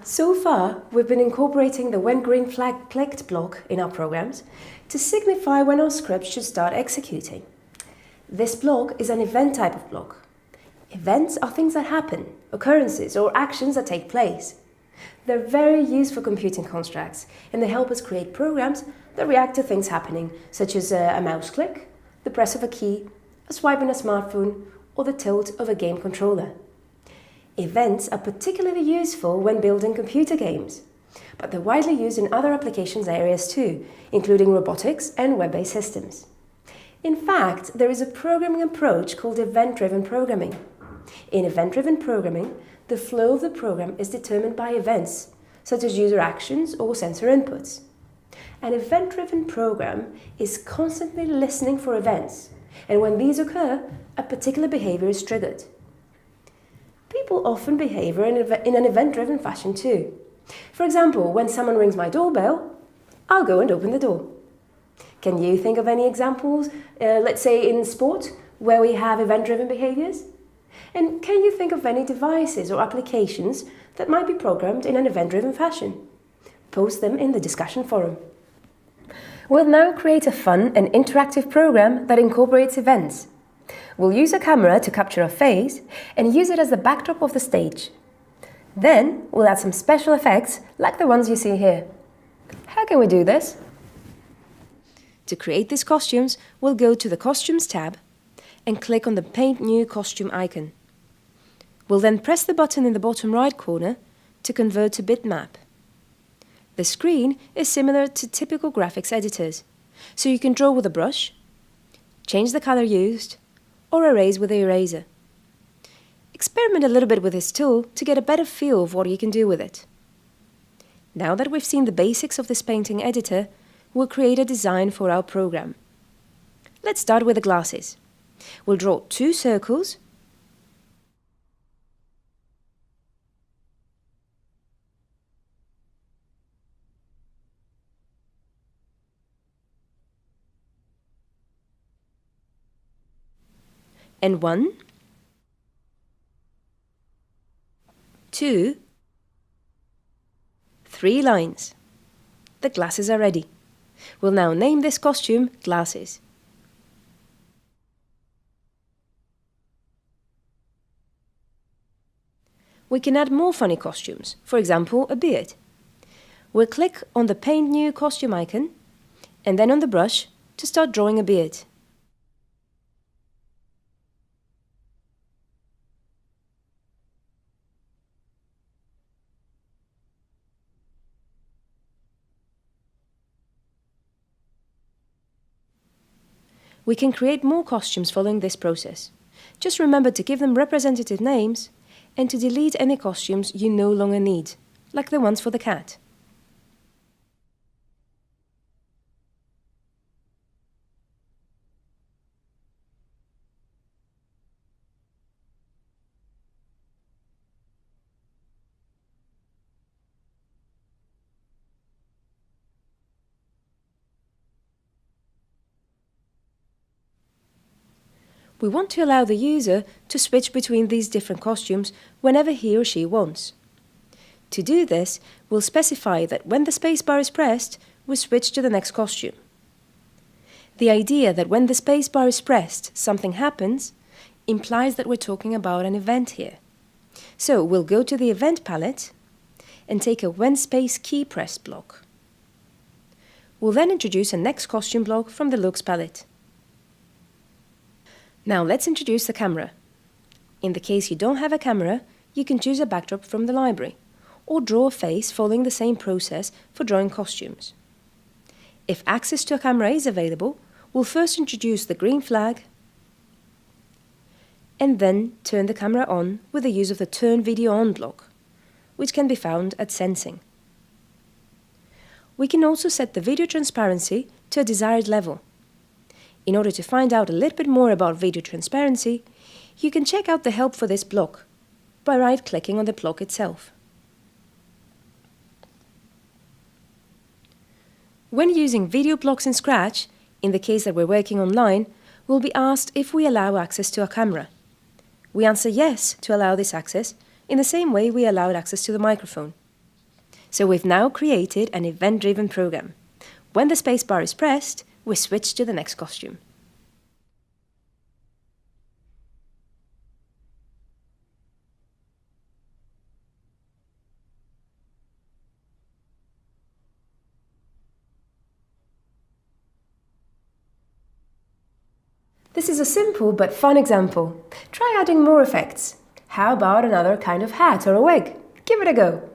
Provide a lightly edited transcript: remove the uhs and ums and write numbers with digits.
So far, we've been incorporating the When Green Flag Clicked block in our programs to signify when our script should start executing. This block is an event type of block. Events are things that happen, occurrences, or actions that take place. They're very used for computing constructs, and they help us create programs that react to things happening, such as a mouse click, the press of a key, a swipe on a smartphone, or the tilt of a game controller. Events are particularly useful when building computer games, but they're widely used in other applications areas too, including robotics and web-based systems. In fact, there is a programming approach called event-driven programming. In event-driven programming, the flow of the program is determined by events, such as user actions or sensor inputs. An event-driven program is constantly listening for events, and when these occur, a particular behavior is triggered. People often behave in an event-driven fashion too. For example, when someone rings my doorbell, I'll go and open the door. Can you think of any examples, let's say in sport, where we have event-driven behaviors? And can you think of any devices or applications that might be programmed in an event-driven fashion? Post them in the discussion forum. We'll now create a fun and interactive program that incorporates events. We'll use a camera to capture a face and use it as the backdrop of the stage. Then we'll add some special effects like the ones you see here. How can we do this? To create these costumes, we'll go to the Costumes tab and click on the Paint New Costume icon. We'll then press the button in the bottom right corner to convert to bitmap. The screen is similar to typical graphics editors, so you can draw with a brush, change the color used, or erase with the eraser. Experiment a little bit with this tool to get a better feel of what you can do with it. Now that we've seen the basics of this painting editor, we'll create a design for our program. Let's start with the glasses. We'll draw 2 circles, and 1, 2, 3 lines. The glasses are ready. We'll now name this costume Glasses. We can add more funny costumes, for example, a beard. We'll click on the Paint New Costume icon and then on the brush to start drawing a beard. We can create more costumes following this process. Just remember to give them representative names and to delete any costumes you no longer need, like the ones for the cat. We want to allow the user to switch between these different costumes whenever he or she wants. To do this, we'll specify that when the spacebar is pressed, we switch to the next costume. The idea that when the spacebar is pressed, something happens, implies that we're talking about an event here. So we'll go to the Event palette and take a When Space Key Pressed block. We'll then introduce a Next Costume block from the Looks palette. Now let's introduce the camera. In the case you don't have a camera, you can choose a backdrop from the library, or draw a face following the same process for drawing costumes. If access to a camera is available, we'll first introduce the green flag, and then turn the camera on with the use of the Turn Video On block, which can be found at Sensing. We can also set the video transparency to a desired level. In order to find out a little bit more about video transparency, you can check out the help for this block by right-clicking on the block itself. When using video blocks in Scratch, in the case that we're working online, we'll be asked if we allow access to a camera. We answer yes to allow this access, in the same way we allowed access to the microphone. So we've now created an event-driven program. When the spacebar is pressed, we switch to the next costume. This is a simple but fun example. Try adding more effects. How about another kind of hat or a wig? Give it a go.